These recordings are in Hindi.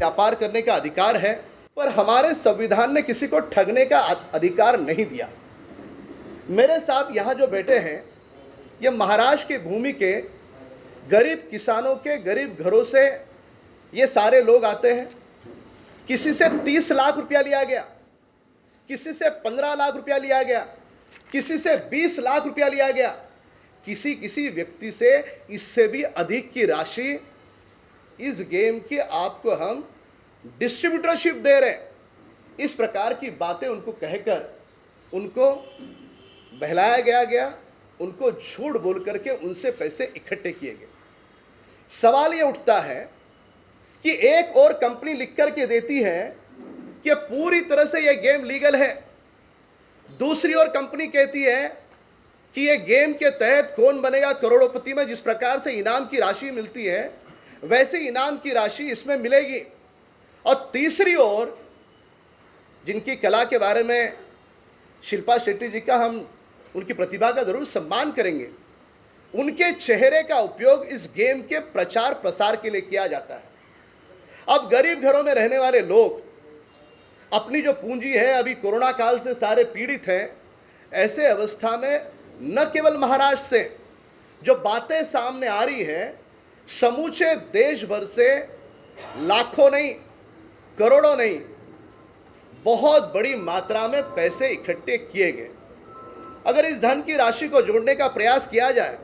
व्यापार करने का अधिकार है, पर हमारे संविधान ने किसी को ठगने का अधिकार नहीं दिया। मेरे साथ यहाँ जो बैठे हैं, ये महाराष्ट्र की भूमि के गरीब किसानों के गरीब घरों से ये सारे लोग आते हैं। किसी से 30 लाख रुपया लिया गया, किसी से 15 लाख रुपया लिया गया, किसी से 20 लाख रुपया लिया गया, किसी व्यक्ति से इससे भी अधिक की राशि इस गेम की आपको हम डिस्ट्रीब्यूटरशिप दे रहे हैं। इस प्रकार की बातें उनको कहकर उनको बहलाया गया, उनको झूठ बोल करके उनसे पैसे इकट्ठे किए गए। सवाल ये उठता है कि एक और कंपनी लिख करके देती है कि पूरी तरह से यह गेम लीगल है, दूसरी ओर कंपनी कहती है कि यह गेम के तहत कौन बनेगा करोड़पति में, जिस प्रकार से इनाम की राशि मिलती है वैसे इनाम की राशि इसमें मिलेगी। और तीसरी ओर जिनकी कला के बारे में शिल्पा शेट्टी जी का हम उनकी प्रतिभा का जरूर सम्मान करेंगे, उनके चेहरे का उपयोग इस गेम के प्रचार प्रसार के लिए किया जाता है। अब गरीब घरों में रहने वाले लोग अपनी जो पूंजी है, अभी कोरोना काल से सारे पीड़ित हैं। ऐसे अवस्था में न केवल महाराष्ट्र से जो बातें सामने आ रही है, समूचे देश भर से लाखों नहीं, करोड़ों नहीं, बहुत बड़ी मात्रा में पैसे इकट्ठे किए गए। अगर इस धन की राशि को जोड़ने का प्रयास किया जाए,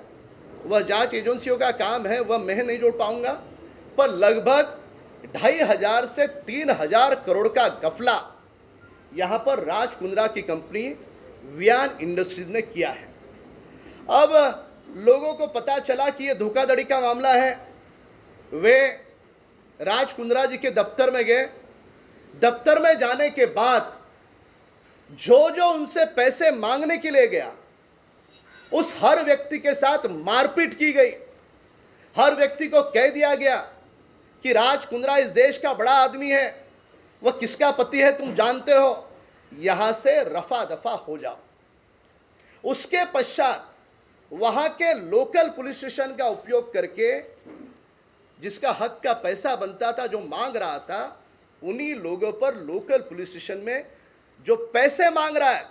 वह जांच एजेंसियों का काम है, वह मैं नहीं जोड़ पाऊंगा, पर लगभग 2,500 से 3,000 करोड़ का गफला यहां पर राज कुंद्रा की कंपनी वियान इंडस्ट्रीज ने किया है। अब लोगों को पता चला कि यह धोखाधड़ी का मामला है। वे राज कुंद्रा जी के दफ्तर में गए। दफ्तर में जाने के बाद जो उनसे पैसे मांगने के लिए गया, उस हर व्यक्ति के साथ मारपीट की गई। हर व्यक्ति को कह दिया गया कि राज कुंद्रा इस देश का बड़ा आदमी है, वह किसका पति है तुम जानते हो, यहां से रफा दफा हो जाओ। उसके पश्चात वहां के लोकल पुलिस स्टेशन का उपयोग करके जिसका हक का पैसा बनता था, जो मांग रहा था, उन्हीं लोगों पर लोकल पुलिस स्टेशन में जो पैसे मांग रहा है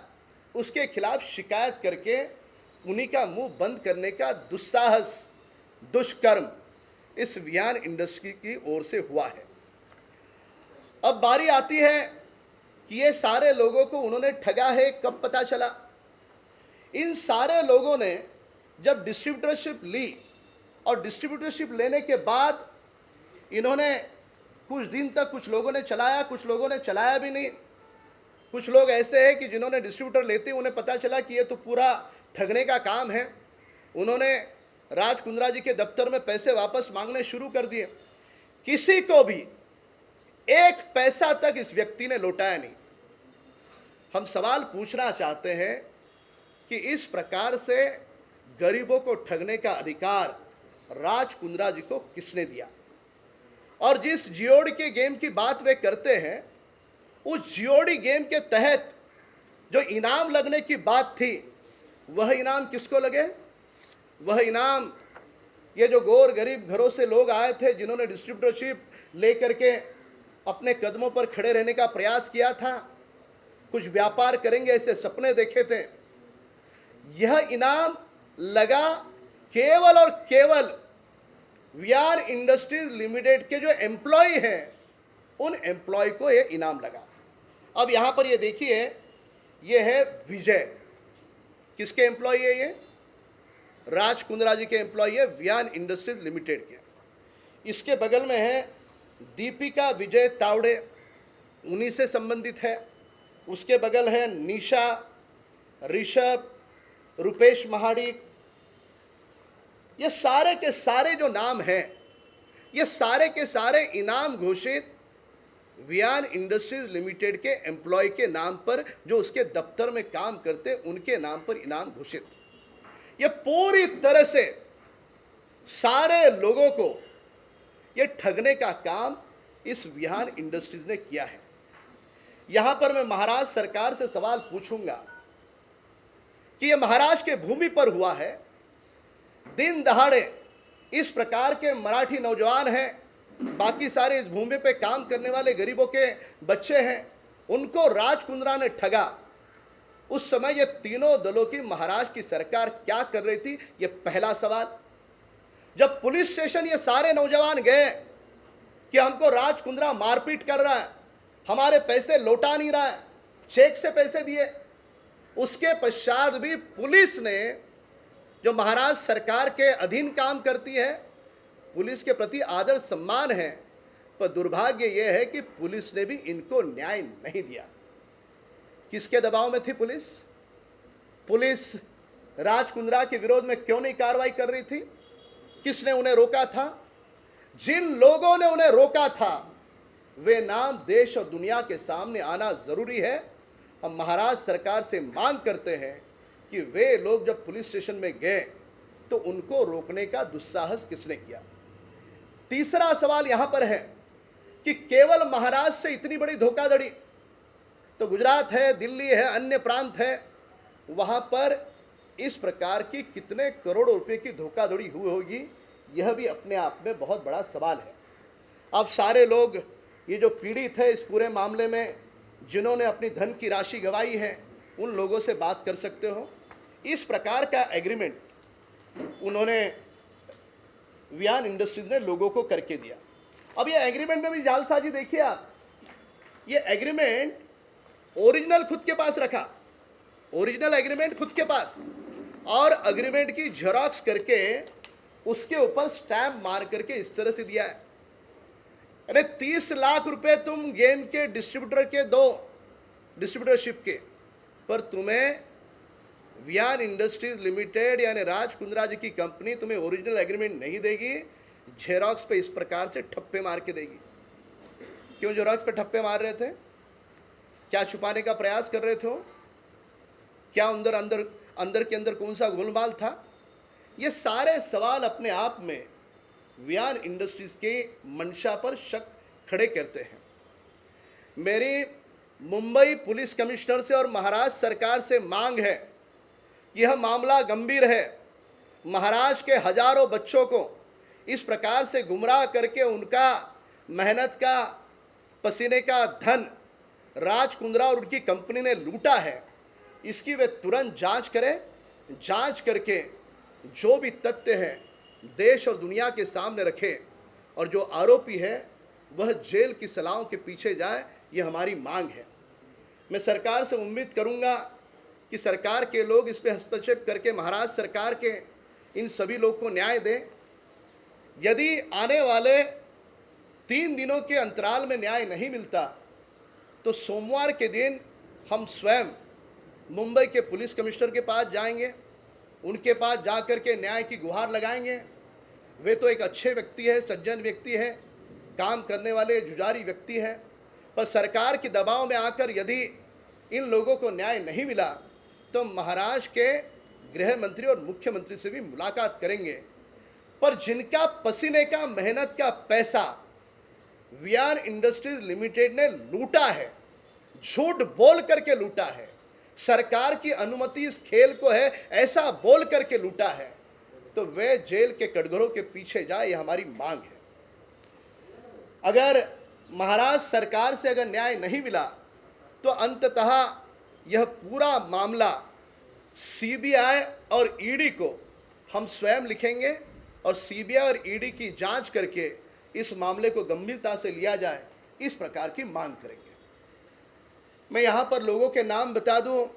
उसके खिलाफ शिकायत करके उन्हीं का मुंह बंद करने का दुस्साहस, दुष्कर्म इस वियान इंडस्ट्री की ओर से हुआ है। अब बारी आती है कि ये सारे लोगों को उन्होंने ठगा है, कब पता चला? इन सारे लोगों ने जब डिस्ट्रीब्यूटरशिप ली और डिस्ट्रीब्यूटरशिप लेने के बाद इन्होंने कुछ दिन तक कुछ लोगों ने चलाया, कुछ लोगों ने चलाया भी नहीं। कुछ लोग ऐसे हैं कि जिन्होंने डिस्ट्रीब्यूटर लेते उन्हें पता चला कि ये तो पूरा ठगने का काम है, उन्होंने राज कुंद्रा जी के दफ्तर में पैसे वापस मांगने शुरू कर दिए। किसी को भी एक पैसा तक इस व्यक्ति ने लौटाया नहीं। हम सवाल पूछना चाहते हैं कि इस प्रकार से गरीबों को ठगने का अधिकार राज कुंद्रा जी को किसने दिया? और जिस जीओडी के गेम की बात वे करते हैं, उस जीओडी गेम के तहत जो इनाम लगने की बात थी, वह इनाम किसको लगे? वह इनाम ये जो गौर गरीब घरों से लोग आए थे, जिन्होंने डिस्ट्रीब्यूटरशिप लेकर के अपने कदमों पर खड़े रहने का प्रयास किया था, कुछ व्यापार करेंगे ऐसे सपने देखे थे, यह इनाम लगा केवल और केवल वियान इंडस्ट्रीज लिमिटेड के जो एम्प्लॉय हैं, उन एम्प्लॉय को यह इनाम लगा। अब यहां पर ये देखिए, ये है विजय। किसके एम्प्लॉय है ये? राज कुंद्रा जी के एम्प्लॉय है, वियान इंडस्ट्रीज लिमिटेड के। इसके बगल में है दीपिका विजय तावड़े, उन्हीं से संबंधित है। उसके बगल है निशा, ऋषभ, रुपेश महाडिक। ये सारे के सारे जो नाम हैं, ये सारे के सारे इनाम घोषित वियान इंडस्ट्रीज लिमिटेड के एम्प्लॉय के नाम पर, जो उसके दफ्तर में काम करते उनके नाम पर इनाम घोषित। ये पूरी तरह से सारे लोगों को ये ठगने का काम इस वियान इंडस्ट्रीज ने किया है। यहां पर मैं महाराष्ट्र सरकार से सवाल पूछूंगा कि यह महाराष्ट्र के भूमि पर हुआ है। दिन दहाड़े इस प्रकार के मराठी नौजवान हैं बाकी सारे इस भूमि पे काम करने वाले गरीबों के बच्चे हैं, उनको राज कुंद्रा ने ठगा। उस समय ये तीनों दलों की महाराष्ट्र की सरकार क्या कर रही थी, ये पहला सवाल। जब पुलिस स्टेशन ये सारे नौजवान गए कि हमको राज कुंद्रा मारपीट कर रहा है, हमारे पैसे लौटा नहीं रहा है, चेक से पैसे दिए, उसके पश्चात भी पुलिस ने, जो महाराष्ट्र सरकार के अधीन काम करती है, पुलिस के प्रति आदर सम्मान है, पर दुर्भाग्य यह है कि पुलिस ने भी इनको न्याय नहीं दिया। किसके दबाव में थी पुलिस? पुलिस राज कुंद्रा के विरोध में क्यों नहीं कार्रवाई कर रही थी? किसने उन्हें रोका था? जिन लोगों ने उन्हें रोका था वे नाम देश और दुनिया के सामने आना जरूरी है। हम महाराष्ट्र सरकार से मांग करते हैं कि वे लोग जब पुलिस स्टेशन में गए तो उनको रोकने का दुस्साहस किसने किया? तीसरा सवाल यहां पर है कि केवल महाराष्ट्र से इतनी बड़ी धोखाधड़ी तो गुजरात है, दिल्ली है, अन्य प्रांत है, वहां पर इस प्रकार की कितने करोड़ों रुपए की धोखाधड़ी हुई होगी, यह भी अपने आप में बहुत बड़ा सवाल है। अब सारे लोग ये जो पीड़ित है इस पूरे मामले में, जिन्होंने अपनी धन की राशि गंवाई है, उन लोगों से बात कर सकते हो। इस प्रकार का एग्रीमेंट उन्होंने वियान इंडस्ट्रीज ने लोगों को करके दिया। अब ये एग्रीमेंट में भी जालसाजी देखिए आप, ये एग्रीमेंट ओरिजिनल खुद के पास रखा, ओरिजिनल एग्रीमेंट खुद के पास, और एग्रीमेंट की जेरॉक्स करके उसके ऊपर स्टैम्प मार करके इस तरह से दिया है। अरे 30 लाख रुपए तुम गेम के डिस्ट्रीब्यूटर के दो, डिस्ट्रीब्यूटरशिप के, पर तुम्हें वियान इंडस्ट्रीज लिमिटेड यानी राज कुंद्रा जी की कंपनी तुम्हें ओरिजिनल एग्रीमेंट नहीं देगी, जेरॉक्स पे इस प्रकार से ठप्पे मार के देगी। क्यों जेरॉक्स पे ठप्पे मार रहे थे? क्या छुपाने का प्रयास कर रहे थे? क्या अंदर अंदर अंदर के अंदर कौन सा गोलमाल था? ये सारे सवाल अपने आप में वियान इंडस्ट्रीज के मंशा पर शक खड़े करते हैं। मेरी मुंबई पुलिस कमिश्नर से और महाराष्ट्र सरकार से मांग है कि यह मामला गंभीर है। महाराष्ट्र के हजारों बच्चों को इस प्रकार से गुमराह करके उनका मेहनत का, पसीने का धन राज कुंद्रा और उनकी कंपनी ने लूटा है, इसकी वे तुरंत जांच करें। जांच करके जो भी तथ्य हैं देश और दुनिया के सामने रखें, और जो आरोपी है वह जेल की सलाहों के पीछे जाए, ये हमारी मांग है। मैं सरकार से उम्मीद करूंगा कि सरकार के लोग इस पर हस्तक्षेप करके महाराष्ट्र सरकार के इन सभी लोग को न्याय दें। यदि आने वाले 3 दिनों के अंतराल में न्याय नहीं मिलता तो सोमवार के दिन हम स्वयं मुंबई के पुलिस कमिश्नर के पास जाएंगे, उनके पास जाकर के न्याय की गुहार लगाएंगे। वे तो एक अच्छे व्यक्ति है, सज्जन व्यक्ति है, काम करने वाले जुझारी व्यक्ति है, पर सरकार के दबाव में आकर यदि इन लोगों को न्याय नहीं मिला तो महाराष्ट्र के गृह मंत्री और मुख्यमंत्री से भी मुलाकात करेंगे। पर जिनका पसीने का, मेहनत का पैसा वियान इंडस्ट्रीज लिमिटेड ने लूटा है, झूठ बोल करके लूटा है, सरकार की अनुमति इस खेल को है ऐसा बोल करके लूटा है, तो वे जेल के कटघरों के पीछे जाए, यह हमारी मांग है। अगर महाराष्ट्र सरकार से अगर न्याय नहीं मिला तो अंततः यह पूरा मामला सीबीआई और ईडी को हम स्वयं लिखेंगे, और सीबीआई और ईडी की जांच करके इस मामले को गंभीरता से लिया जाए, इस प्रकार की मांग करेंगे। मैं यहाँ पर लोगों के नाम बता दूँ,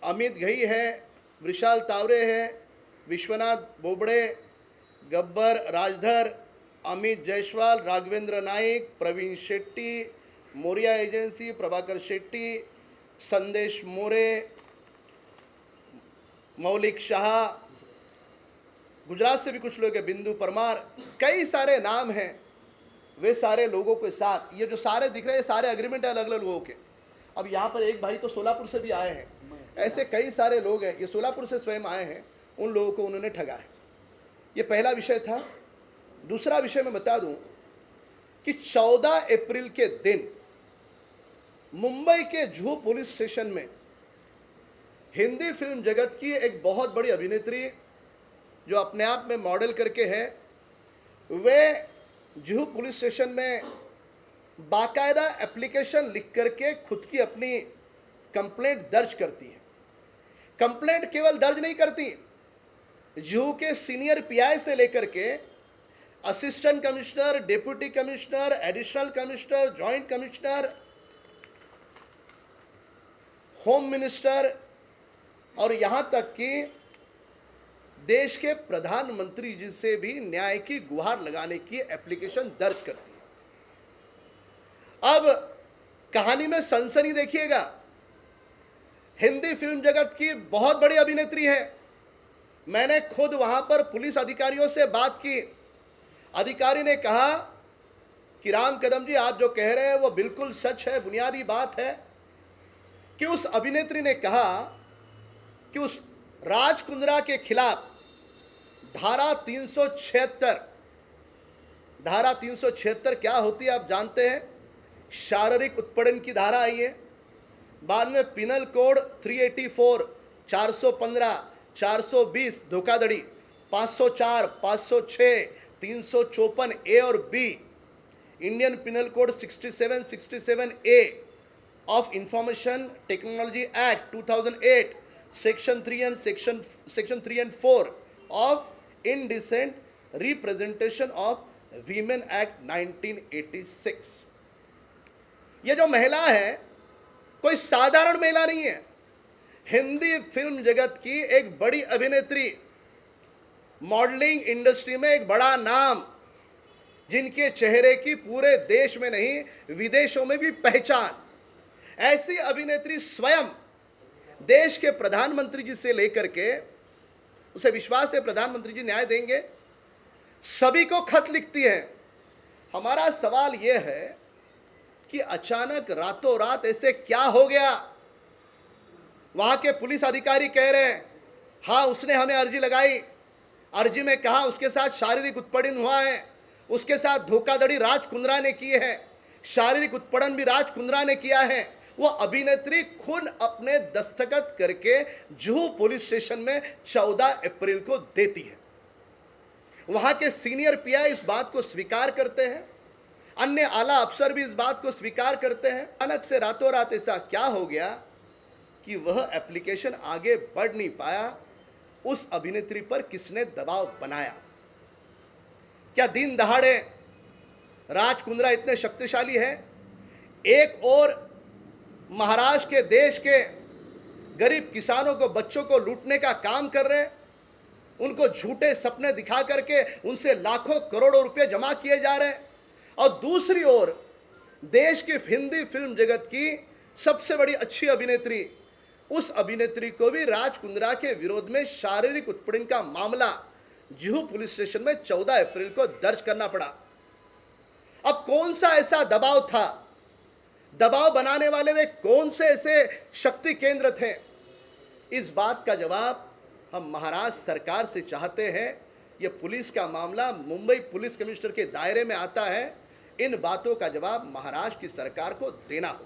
अमित घई है, विशाल तावरे है, विश्वनाथ बोबड़े, गब्बर राजधर, अमित जायसवाल, राघवेंद्र नाइक, प्रवीण शेट्टी, मोरिया एजेंसी, प्रभाकर शेट्टी, संदेश मोरे, मौलिक शाह, गुजरात से भी कुछ लोग हैं, बिंदु परमार, कई सारे नाम हैं। वे सारे लोगों के साथ ये जो सारे दिख रहे हैं, सारे एग्रीमेंट है अलग अलग लोगों के। अब यहाँ पर एक भाई तो सोलापुर से भी आए हैं, ऐसे कई सारे लोग हैं, ये सोलापुर से स्वयं आए हैं, उन लोगों को उन्होंने ठगा है। ये पहला विषय था। दूसरा विषय मैं बता दूं कि 14 अप्रैल के दिन मुंबई के जुहू पुलिस स्टेशन में हिंदी फिल्म जगत की एक बहुत बड़ी अभिनेत्री जो अपने आप में मॉडल करके है, वे जुहू पुलिस स्टेशन में बाकायदा एप्लीकेशन लिख करके खुद की अपनी कंप्लेंट दर्ज करती है। कंप्लेंट केवल दर्ज नहीं करती, जुहू के सीनियर पीआई से लेकर के assistant commissioner, deputy commissioner, additional commissioner, joint commissioner, home minister और यहाँ तक कि देश के प्रधानमंत्री जी से भी न्याय की गुहार लगाने की एप्लीकेशन दर्ज करती है। अब कहानी में सनसनी देखिएगा। हिंदी फिल्म जगत की बहुत बड़ी अभिनेत्री है। मैंने खुद वहां पर पुलिस अधिकारियों से बात की। अधिकारी ने कहा कि राम कदम जी, आप जो कह रहे हैं वो बिल्कुल सच है, बुनियादी बात है कि उस अभिनेत्री ने कहा कि उस राज कुंद्रा के खिलाफ धारा 376 क्या होती है आप जानते हैं? शारीरिक उत्पीड़न की धारा आई है। बाद में पिनल कोड 384, 415, 420 धोखाधड़ी, 504, 506, 354 ए और B, Indian penal code 67 A of information technology act 2008, section 3 and 4 of indecent representation of women act 1986। ये जो महिला है कोई साधारण महिला नहीं है। हिंदी फिल्म जगत की एक बड़ी अभिनेत्री, मॉडलिंग इंडस्ट्री में एक बड़ा नाम, जिनके चेहरे की पूरे देश में नहीं विदेशों में भी पहचान, ऐसी अभिनेत्री स्वयं देश के प्रधानमंत्री जी से लेकर के, उसे विश्वास है प्रधानमंत्री जी न्याय देंगे, सभी को खत लिखती है। हमारा सवाल यह है कि अचानक रातों रात ऐसे क्या हो गया? वहां के पुलिस अधिकारी कह रहे हैं हाँ उसने हमें अर्जी लगाई, अर्जी में कहा उसके साथ शारीरिक उत्पीड़न हुआ है, उसके साथ धोखाधड़ी राज कुंद्रा ने की है, शारीरिक उत्पीड़न भी राज कुंद्रा ने किया है। वो अभिनेत्री खुद अपने दस्तखत करके जुहू पुलिस स्टेशन में 14 अप्रैल को देती है। वहां के सीनियर पीआई इस बात को स्वीकार करते हैं, अन्य आला अफसर भी इस बात को स्वीकार करते हैं। अचानक से रातों रात ऐसा क्या हो गया कि वह एप्लीकेशन आगे बढ़ नहीं पाया? उस अभिनेत्री पर किसने दबाव बनाया? क्या दिन दहाड़े राज कुंद्रा इतने शक्तिशाली है? एक और महाराष्ट्र के देश के गरीब किसानों को, बच्चों को लूटने का काम कर रहे हैं, उनको झूठे सपने दिखा करके उनसे लाखों करोड़ों रुपए जमा किए जा रहे हैं, और दूसरी ओर देश की हिंदी फिल्म जगत की सबसे बड़ी अच्छी अभिनेत्री, उस अभिनेत्री को भी राज कुंद्रा के विरोध में शारीरिक उत्पीड़न का मामला जुहू पुलिस स्टेशन में 14 अप्रैल को दर्ज करना पड़ा। अब कौन सा ऐसा दबाव था? दबाव बनाने वाले वे कौन से ऐसे शक्ति केंद्र थे? इस बात का जवाब हम महाराष्ट्र सरकार से चाहते हैं। यह पुलिस का मामला मुंबई पुलिस कमिश्नर के दायरे में आता है। इन बातों का जवाब महाराष्ट्र की सरकार को देना होगा।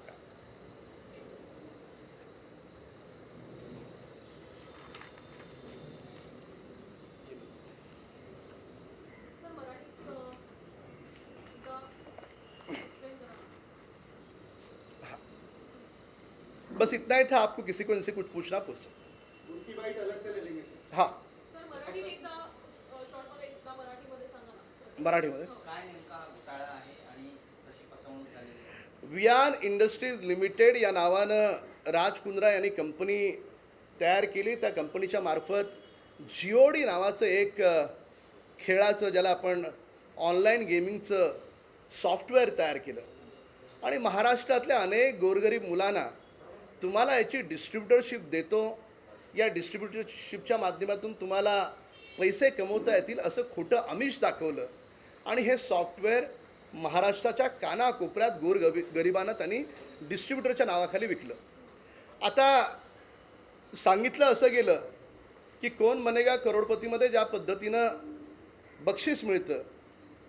बस इतना ही था। आपको किसी को इनसे कुछ पूछना पूछ सकते। उनकी बाईट अलग से ले लेंगे। हाँ सर, मराठीत एकदा शॉर्टमध्ये एकदा मराठीमध्ये सांगा ना. मराठीमध्ये काय नेमका घोटाळा आहे आणि कशी फसवणूक झालेली आहे? वियान इंडस्ट्रीज लिमिटेड या नावानं राज कुंद्रा यांनी कंपनी तयार केली। त्या कंपनीच्या मार्फत जिओडी नावाचं एक खेळाचं, ज्याला आपण ऑनलाईन गेमिंगचं सॉफ्टवेअर तयार केलं, आणि महाराष्ट्रातल्या अनेक गोरगरीब मुलांना तुम्हाला याची डिस्ट्रीब्युटरशिप देतो, या डिस्ट्रीब्युटरशिपच्या माध्यमातून तुम्हाला पैसे कमवता येतील असं खोटं आमिष दाखवलं, आणि हे सॉफ्टवेअर महाराष्ट्राच्या कानाकोपऱ्यात गोरगरिबांना त्यांनी डिस्ट्रीब्युटरच्या नावाखाली विकलं। आता सांगितलं असं गेलं की कोण बनेगा करोडपतीमध्ये ज्या पद्धतीनं बक्षीस मिळतं,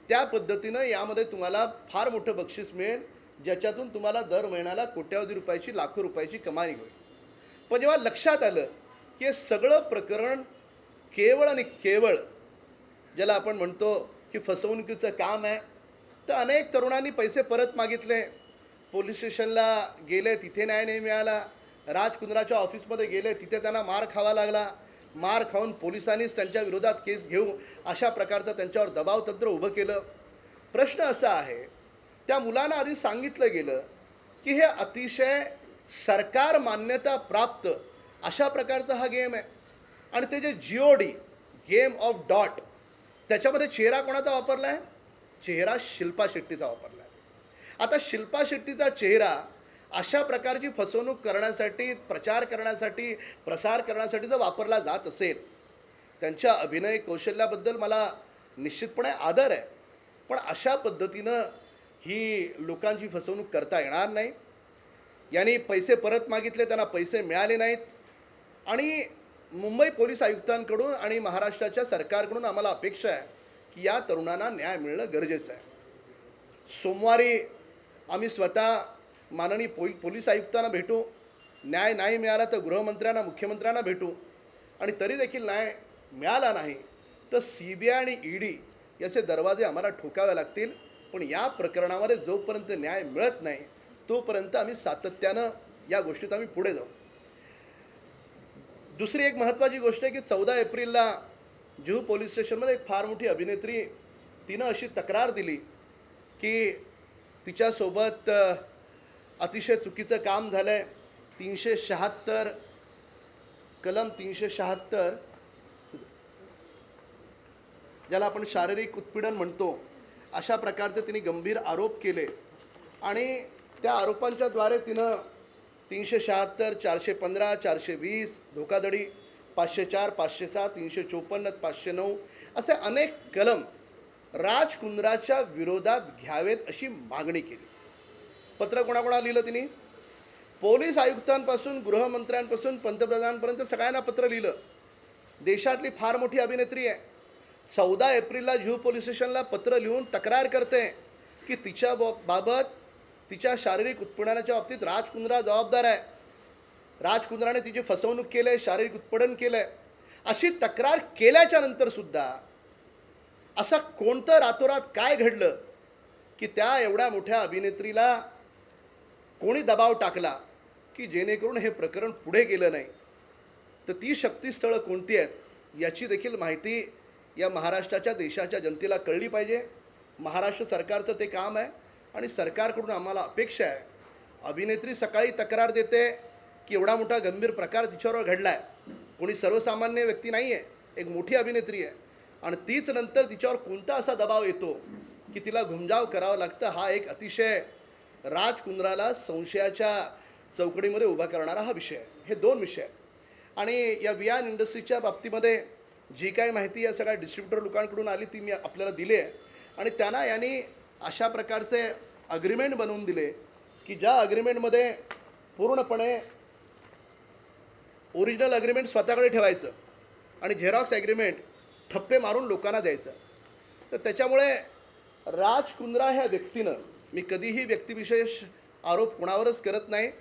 त्या पद्धतीनं यामध्ये तुम्हाला फार मोठं बक्षीस मिळेल, ज्याच्यातून तुम्हाला दर महिन्याला कोट्यावधी रुपयाची, लाखो रुपयाची कमाई होईल। पण जेव्हा लक्षात आलं की हे सगळं प्रकरण केवळ आणि केवळ, ज्याला आपण म्हणतो की फसवणुकीचं काम आहे, तर अनेक तरुणांनी पैसे परत मागितले, पोलीस स्टेशनला गेले, तिथे न्याय नाही मिळाला, राजकुंद्राच्या ऑफिसमध्ये गेले, तिथे त्यांना मार खावा लागला, मार खाऊन पोलिसांनीच त्यांच्या विरोधात केस घेऊ अशा प्रकारचं त्यांच्यावर दबाव तंत्र उभं केलं. प्रश्न असा आहे, त्या मुलांना आधी सांगितलं गेलं की हे अतिशय सरकार मान्यता प्राप्त अशा प्रकारचा हा गेम आहे, आणि ते जे GOD गेम ऑफ डॉट, त्याच्यामध्ये चेहरा कोणाचा वापरला आहे? चेहरा शिल्पा शेट्टीचा वापरला आहे. आता शिल्पा शेट्टीचा चेहरा अशा प्रकारची फसवणूक करण्यासाठी, प्रचार करण्यासाठी, प्रसार करण्यासाठी जर वापरला जात असेल, त्यांच्या अभिनय कौशल्याबद्दल मला निश्चितपणे आदर आहे, पण अशा पद्धतीनं ही लोकांची फसवणूक करता येणार नाही. यांनी पैसे परत मागितले, त्यांना पैसे मिळाले नाहीत, आणि मुंबई पोलीस आयुक्तांकडून आणि महाराष्ट्राच्या सरकारकडून आम्हाला अपेक्षा आहे की या तरुणांना न्याय मिळणं गरजेचं आहे. सोमवारी आम्ही स्वतः माननीय पोलीस आयुक्तांना भेटू, न्याय नाही मिळाला तर गृहमंत्र्यांना, मुख्यमंत्र्यांना भेटू, आणि तरी देखील न्याय मिळाला नाही तर CBI आणि ED याचे दरवाजे आम्हाला ठोकावे लागतील. पण या प्रकरणामध्ये जोपर्यंत न्याय मिळत नाही तोपर्यंत आम्ही सातत्यानं या गोष्टीत आम्ही पुढे जाऊ. दुसरी एक महत्त्वाची गोष्ट आहे की 14 एप्रिलला जुहू पोलीस स्टेशनमध्ये एक फार मोठी अभिनेत्री, तिनं अशी तक्रार दिली की तिच्यासोबत अतिशय चुकीचं काम झालं आहे. 376 कलम 376 ज्याला आपण शारीरिक उत्पीडन म्हणतो, अशा प्रकारचे तिने गंभीर आरोप केले, आणि त्या आरोपांच्याद्वारे तिनं 376, 415, 420 धोकाधडी, 504, 507, 354, 509 असे अनेक कलम राजकुंद्राच्या विरोधात घ्यावेत अशी मागणी केली. पत्र कोणाकोणाला लिहिलं तिने? पोलीस आयुक्तांपासून, गृहमंत्र्यांपासून पंतप्रधानांपर्यंत सगळ्यांना पत्र लिहिलं. देशातली फार मोठी अभिनेत्री आहे. 14 एप्रिलला जुहू पोलीस स्टेशनला पत्र लिहून तक्रार करते की तिच्या बाबत, तिच्या शारीरिक उत्पीडनाच्या बाबतीत राजकुंद्रा जबाबदार आहे, राजकुंद्राने तिची फसवणूक केली आहे, शारीरिक उत्पीडन केलं आहे. अशी तक्रार केल्याच्या नंतरसुद्धा असं कोणतं रातोरात काय घडलं की त्या एवढ्या मोठ्या अभिनेत्रीला कोणी दबाव टाकला की जेणेकरून हे प्रकरण पुढे गेलं नाही? तर ती शक्तीस्थळं कोणती आहेत याची देखील माहिती या महाराष्ट्राच्या, देशाच्या जनतेला कळली पाहिजे. महाराष्ट्र सरकारचं ते काम आहे, आणि सरकारकडून आम्हाला अपेक्षा आहे. अभिनेत्री सकाळी तक्रार देते की एवढा मोठा गंभीर प्रकार तिच्यावर घडला आहे, कोणी सर्वसामान्य व्यक्ती नाही आहे, एक मोठी अभिनेत्री आहे, आणि तीच नंतर तिच्यावर कोणता असा दबाव येतो की तिला घुमजाव करावं लागतं. हा एक अतिशय राजकुंद्राला संशयाच्या चौकडीमध्ये उभा करणारा हा विषय आहे. हे दोन विषय आहेत. आणि या वियान इंडस्ट्रीच्या बाबतीमध्ये जी काही माहिती या सगळ्या डिस्ट्रीब्युटर लोकांकडून आली ती मी आपल्याला दिली आहे, आणि त्यांना यांनी अशा प्रकारचे अग्रीमेंट बनवून दिले की ज्या अग्रीमेंटमध्ये पूर्णपणे ओरिजिनल अग्रीमेंट स्वतःकडे ठेवायचं आणि झेरॉक्स ॲग्रीमेंट ठप्पे मारून लोकांना द्यायचं. तर त्याच्यामुळे राजकुंद्रा ह्या व्यक्तीनं, मी कधीही व्यक्तिविशेष आरोप कोणावरच करत नाही,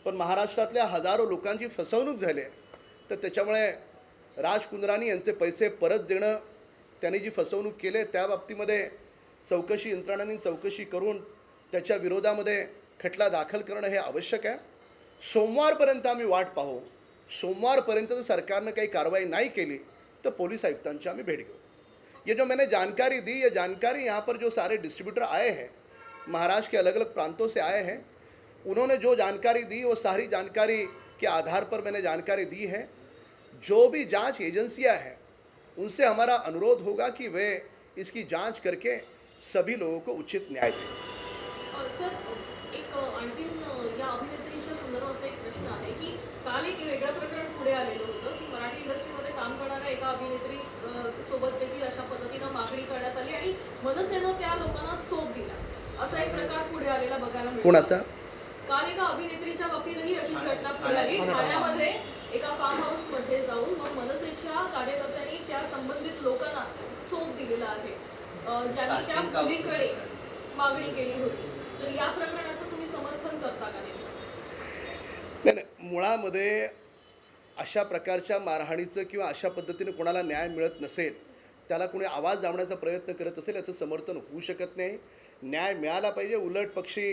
पण महाराष्ट्रातल्या हजारो लोकांची फसवणूक झाली आहे. तर त्याच्यामुळे राजकुंद्रानी यांचे पैसे परत देणं, त्यांनी जी फसवणूक केली त्या बाबतीमध्ये चौकशी यंत्रणांनी चौकशी करून त्याच्या विरोधामध्ये खटला दाखल करणं हे आवश्यक आहे. सोमवारपर्यंत आम्ही वाट पाहू. सोमवारपर्यंत जर सरकारनं काही कारवाई नहीं केली तो पुलिस आयुक्तांची आम्ही भेट घेऊ. ये जो मैंने जानकारी दी, ये जानकारी यहाँ पर जो सारे डिस्ट्रीब्यूटर आए हैं, महाराष्ट्र के अलग अलग प्रांतों से आए हैं, उन्होंने जो जानकारी दी वो सारी जानकारी के आधार पर मैंने जानकारी दी है. जो भी जांच एजेंसियां हैं उनसे हमारा अनुरोध होगा कि वे इसकी जांच करके सभी लोगों को उचित न्याय दें. सर, एक आणखीन या अभिनेत्रीच्या संदर्भात एक प्रश्न आहे की काल एक वेगळं प्रकरण पुढे आलेलं होतं की मराठी इंडस्ट्रीमध्ये काम करणाऱ्या एका अभिनेत्री सोबत देखील अशा पद्धतीनं मागणी करण्यात आली आणि मनसेनं त्या लोकांना चोप दिला, असा एक प्रकार पुढे आलेला बघायला मिळतो. कोणाचा? काल एका अभिनेत्रीच्या बाबतीतही अशीच घटना पुढे आली. ठाण्यामध्ये एका फार्म हाऊसमध्ये जाऊन मग मनसेच्या कार्यकर्त्यांनी त्या संबंधित लोकांना चोप दिलेला आहे, ज्यांनी त्या मुलीकडे मागणी केली होती. तर या प्रकरणाचं तुम्ही समर्थन करता का? नाही, मुळामध्ये अशा प्रकारच्या मारहाणीचं किंवा अशा पद्धतीने कोणाला न्याय मिळत नसेल, त्याला कोणी आवाज दाबण्याचा प्रयत्न करत असेल, याचं समर्थन होऊ शकत नाही. न्याय मिळाला पाहिजे. उलट पक्षी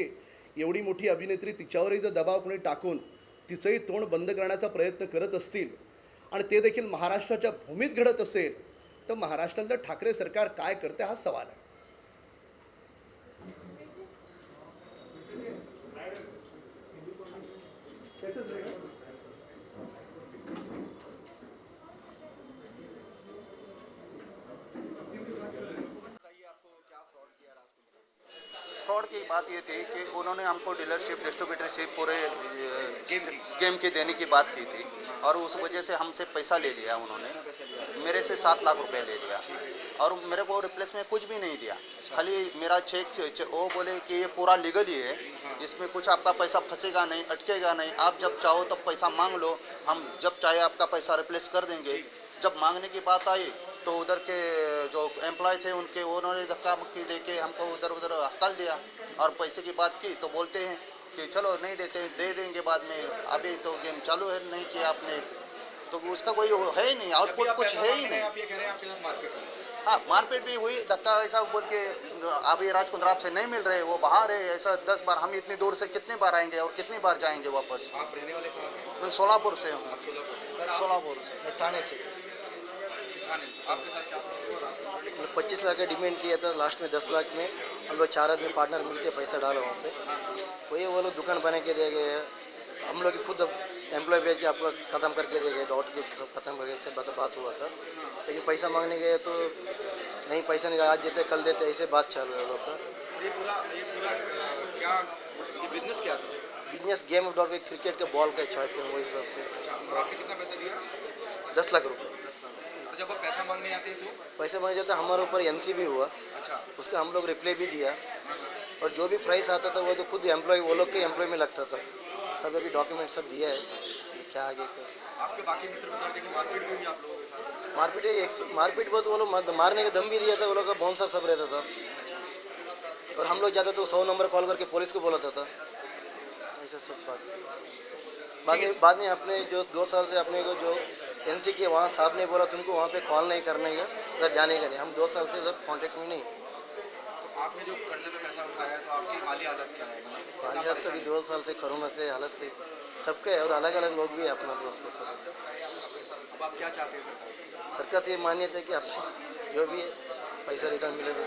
एवढी मोठी अभिनेत्री तिच्यावरही जर दबाव कोणी टाकून तिचंही तोंड बंद करण्याचा प्रयत्न करत असतील आणि ते देखील महाराष्ट्राच्या भूमीत घडत असेल तर महाराष्ट्रातलं ठाकरे सरकार काय करते हा सवाल आहे. फ्रॉड की बात ये थी कि उन्होंने हमको डीलरशिप डिस्ट्रीब्यूटरशिप पूरे गेम की देने की बात की थी और उस वजह से हमसे पैसा ले लिया उन्होंने. मेरे से 7 लाख रुपए ले लिया और मेरे को रिप्लेस में कुछ भी नहीं दिया. खाली मेरा चेक वो बोले कि ये पूरा लीगल ही है, इसमें कुछ आपका पैसा फंसेगा नहीं, अटकेगा नहीं, आप जब चाहो तब पैसा मांग लो, हम जब चाहे आपका पैसा रिप्लेस कर देंगे. जब मांगने की बात आई तो उधर के जो एम्प्लॉय थे उनके उन्होंने धक्का मुक्की दे के हमको उधर उधर हकल दिया और पैसे की बात की तो बोलते हैं कि चलो नहीं देते, दे देंगे बाद में, अभी तो गेम चालू है, नहीं किया आपने तो उसका कोई है ही नहीं, आउटपुट कुछ है ही नहीं. आप ये कह रहे हैं आपके साथ मारपीट हुई? हाँ, मारपीट भी हुई, धक्का ऐसा बोल के अभी राज कुंद्रा से नहीं मिल रहे, वो बाहर है, ऐसा 10 बार. हम इतनी दूर से कितनी बार आएंगे और कितनी बार जाएंगे वापस. आप रहने वाले कहाँ के? मैं सोलापुर से हूँ. आप सोलापुर से. सर, आप सोलापुर से. मैं थाने से थाने से. आपके साथ क्या हुआ? रास्ते में 25 लाख का डिमांड किया था, लास्ट में 10 लाख में हम लोग 4 आदमी पार्टनर मिलके पैसा डाला वहाँ पे. वही वो लोग दुकान बना के दे गए, हम लोग खुद एम्प्लॉय भेज के आपको ख़त्म करके दे गए, डॉट गिट सब खत्म करके से बात हुआ था. लेकिन पैसा मांगने गए तो नहीं, पैसा नहीं, आज देते कल देते, ऐसे बात चालू है लोग का. ये पूरा क्या ये बिजनेस क्या था? बिजनेस गेम ऑफ डॉट के क्रिकेट के बॉल का चॉइस कर वही हिसाब से अच्छा, और आपने कितना पैसा दिया? 10 लाख रुपये. 10 लाख. और जब आप पैसा मांगने आते हैं तो? पैसे मांगे जाते हमारे ऊपर एमसी भी हुआ, अच्छा. उसका हम लोग रिप्लाई भी दिया और जो भी प्राइस आता था वो तो खुद एम्प्लॉय वो लोग के एम्प्लॉय में लगता था. सब अभी डॉक्यूमेंट सब दिया है, क्या आगे कर. आपके बाकी मित्र बता रहे थे कि मारपीट भी हुई आप लोगों के साथ? मारपीट बहुत, वो लोग मारने का दम भी दिया था, वो लोग का बाउंसर सब रहता था. और हम लोग जाते तो 100 नंबर कॉल करके पुलिस को बोलाता था, ऐसा सब बात. बाद में अपने जो 2 साल से अपने को जो एनसी के वहाँ साहब ने बोला तुमको वहाँ पे कॉल नहीं करने का, उधर जाने का नहीं. हम 2 साल से उधर कॉन्टेक्ट में नहीं. तो आपने जो कर्जे पे पैसा उठाया तो आपकी माली हालत क्या है? पानी हाथ से भी 2 साल से कोरोना से हालत थे सबके है और अलग अलग लोग भी है अपना दोस्त लोग सब. अब आप क्या चाहते हैं सरकार से? सरकार से ये मान्यता है कि आप जो भी है पैसा रिटर्न मिलेगा.